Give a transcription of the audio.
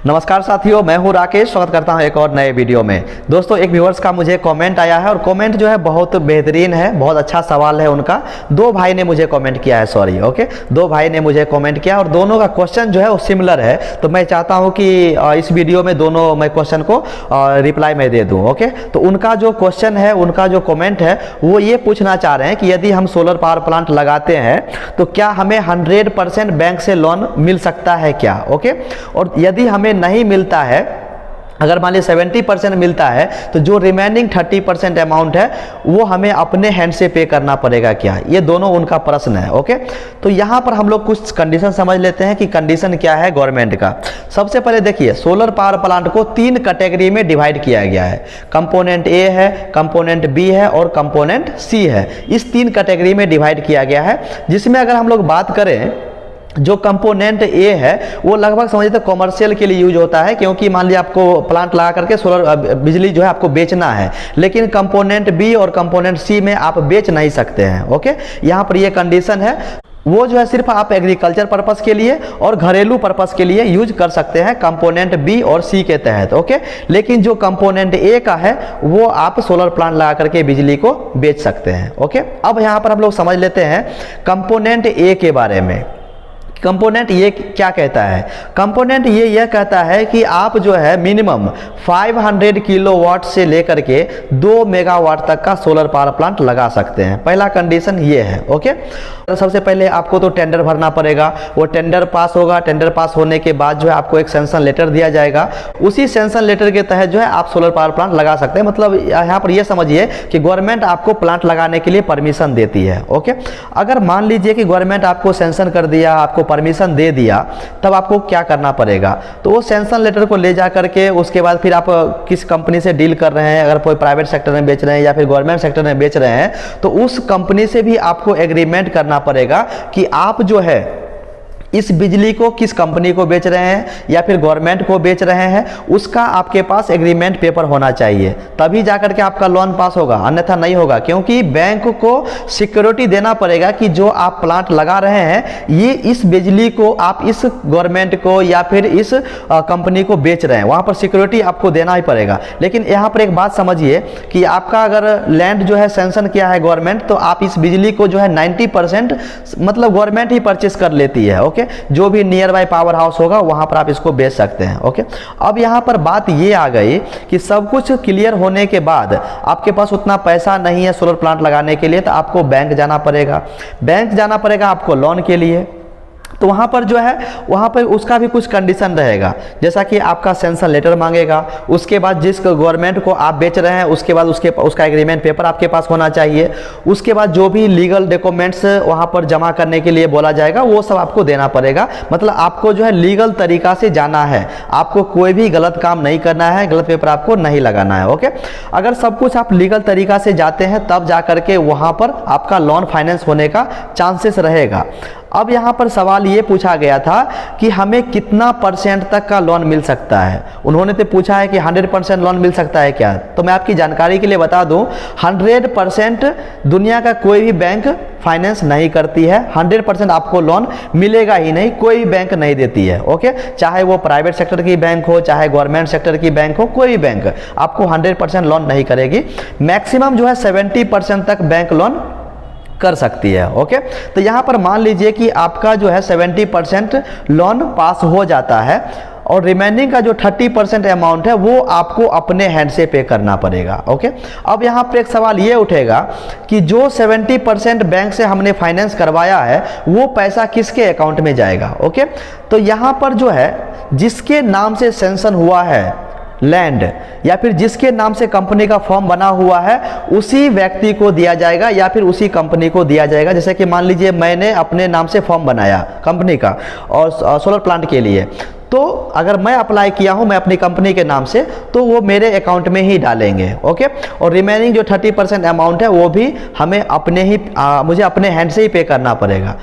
नमस्कार साथियों, मैं हूं राकेश। स्वागत करता हूं एक और नए वीडियो में। दोस्तों, एक व्यूअर्स का मुझे कमेंट आया है और कमेंट जो है बहुत बेहतरीन है, बहुत अच्छा सवाल है उनका। दो भाई ने मुझे कमेंट किया है, सॉरी, ओके, दो भाई ने मुझे कमेंट किया और दोनों का क्वेश्चन जो है वो सिमिलर है। तो मैं चाहता हूं कि इस वीडियो में दोनों मैं क्वेश्चन को रिप्लाई मैं दे दूँ। ओके, तो उनका जो क्वेश्चन है, उनका जो कॉमेंट है, वो ये पूछना चाह रहे हैं कि यदि हम सोलर पावर प्लांट लगाते हैं तो क्या हमें 100% बैंक से लोन मिल सकता है क्या? ओके, और यदि हमें नहीं मिलता है, अगर मान लीजिए 70% मिलता है, तो जो रिमेनिंग 30% अमाउंट है वो हमें अपने हैंड से पे करना पड़ेगा क्या? ये दोनों उनका प्रश्न है। ओके, तो यहाँ पर हम लोग कुछ कंडीशन समझ लेते हैं कि कंडीशन क्या है गवर्नमेंट का। सबसे पहले देखिए, सोलर पावर प्लांट को 3 कैटेगरी में डिवाइड किया गया है। कंपोनेंट ए है, कंपोनेंट बी है और कंपोनेंट सी है। इस 3 कैटेगरी में डिवाइड किया गया है, जिसमें अगर हम लोग बात करें, जो कंपोनेंट ए है वो लगभग समझिए तो कॉमर्शियल के लिए यूज होता है, क्योंकि मान लीजिए आपको प्लांट लगा करके सोलर बिजली जो है आपको बेचना है। लेकिन कंपोनेंट बी और कंपोनेंट सी में आप बेच नहीं सकते हैं। ओके, यहाँ पर ये कंडीशन है, वो जो है सिर्फ आप एग्रीकल्चर पर्पस के लिए और घरेलू पर्पस के लिए यूज कर सकते हैं कंपोनेंट बी और सी के तहत। ओके, लेकिन जो कंपोनेंट ए का है वो आप सोलर प्लांट लगा करके बिजली को बेच सकते हैं। ओके, अब यहाँ पर हम लोग समझ लेते हैं कंपोनेंट ए के बारे में। कंपोनेंट ये क्या कहता है? कंपोनेंट ये यह कहता है कि आप जो है मिनिमम 500 किलोवाट से लेकर के 2 मेगावाट तक का सोलर पावर प्लांट लगा सकते हैं। पहला कंडीशन ये है। ओके, तो सबसे पहले आपको तो टेंडर भरना पड़ेगा, वो टेंडर पास होगा। टेंडर पास होने के बाद जो है आपको एक सैंक्शन लेटर दिया जाएगा। उसी सैंक्शन लेटर के तहत जो है आप सोलर पावर प्लांट लगा सकते हैं। मतलब यहाँ पर ये समझिए कि गवर्नमेंट आपको प्लांट लगाने के लिए परमिशन देती है। ओके, अगर मान लीजिए कि गवर्नमेंट आपको सैंक्शन कर दिया, आपको परमिशन दे दिया, तब आपको क्या करना पड़ेगा? तो वो सैंक्शन लेटर को ले जा करके उसके बाद फिर आप किस कंपनी से डील कर रहे हैं, अगर कोई प्राइवेट सेक्टर में बेच रहे हैं या फिर गवर्नमेंट सेक्टर में बेच रहे हैं, तो उस कंपनी से भी आपको एग्रीमेंट करना पड़ेगा कि आप जो है इस बिजली को किस कंपनी को बेच रहे हैं या फिर गवर्नमेंट को बेच रहे हैं, उसका आपके पास एग्रीमेंट पेपर होना चाहिए, तभी जाकर के आपका लोन पास होगा, अन्यथा नहीं होगा। क्योंकि बैंक को सिक्योरिटी देना पड़ेगा कि जो आप प्लांट लगा रहे हैं, ये इस बिजली को आप इस गवर्नमेंट को या फिर इस कंपनी को बेच रहे हैं, वहाँ पर सिक्योरिटी आपको देना ही पड़ेगा। लेकिन यहाँ पर एक बात समझिए कि आपका अगर लैंड जो है सैंक्शन किया है गवर्नमेंट, तो आप इस बिजली को जो है 90% मतलब गवर्नमेंट ही परचेस कर लेती है। ओके, जो भी नियर बाय पावर हाउस होगा वहां पर आप इसको बेच सकते हैं। ओके, अब यहां पर बात ये आ गई कि सब कुछ क्लियर होने के बाद आपके पास उतना पैसा नहीं है सोलर प्लांट लगाने के लिए, तो आपको बैंक जाना पड़ेगा। बैंक जाना पड़ेगा आपको लोन के लिए। तो वहाँ पर जो है, वहाँ पर उसका भी कुछ कंडीशन रहेगा, जैसा कि आपका सैंक्शन लेटर मांगेगा, उसके बाद जिस गवर्नमेंट को आप बेच रहे हैं उसके बाद उसका एग्रीमेंट पेपर आपके पास होना चाहिए। उसके बाद जो भी लीगल डॉक्यूमेंट्स वहाँ पर जमा करने के लिए बोला जाएगा वो सब आपको देना पड़ेगा। मतलब आपको जो है लीगल तरीका से जाना है, आपको कोई भी गलत काम नहीं करना है, गलत पेपर आपको नहीं लगाना है। ओके, अगर सब कुछ आप लीगल तरीका से जाते हैं तब जा करके वहाँ पर आपका लोन फाइनेंस होने का चांसेस रहेगा। अब यहाँ पर सवाल ये पूछा गया था कि हमें कितना % तक का लोन मिल सकता है। उन्होंने तो पूछा है कि 100% लोन मिल सकता है क्या? तो मैं आपकी जानकारी के लिए बता दूं, 100% दुनिया का कोई भी बैंक फाइनेंस नहीं करती है। 100% आपको लोन मिलेगा ही नहीं, कोई भी बैंक नहीं देती है। ओके, चाहे वो प्राइवेट सेक्टर की बैंक हो, चाहे गवर्नमेंट सेक्टर की बैंक हो, कोई भी बैंक आपको 100% लोन नहीं करेगी। मैक्सिमम जो है 70% तक बैंक लोन कर सकती है। ओके, तो यहाँ पर मान लीजिए कि आपका जो है 70% लोन पास हो जाता है और रिमेनिंग का जो 30% अमाउंट है वो आपको अपने हैंड से पे करना पड़ेगा। ओके, अब यहाँ पर एक सवाल ये उठेगा कि जो 70% बैंक से हमने फाइनेंस करवाया है वो पैसा किसके अकाउंट में जाएगा? ओके, तो यहाँ पर जो है जिसके नाम से सैंक्शन हुआ है लैंड या फिर जिसके नाम से कंपनी का फॉर्म बना हुआ है, उसी व्यक्ति को दिया जाएगा या फिर उसी कंपनी को दिया जाएगा। जैसे कि मान लीजिए मैंने अपने नाम से फॉर्म बनाया कंपनी का और सोलर प्लांट के लिए, तो अगर मैं अप्लाई किया हूं मैं अपनी कंपनी के नाम से, तो वो मेरे अकाउंट में ही डालेंगे। ओके, और रिमेनिंग जो 30% अमाउंट है वो भी हमें मुझे अपने हैंड से ही पे करना पड़ेगा।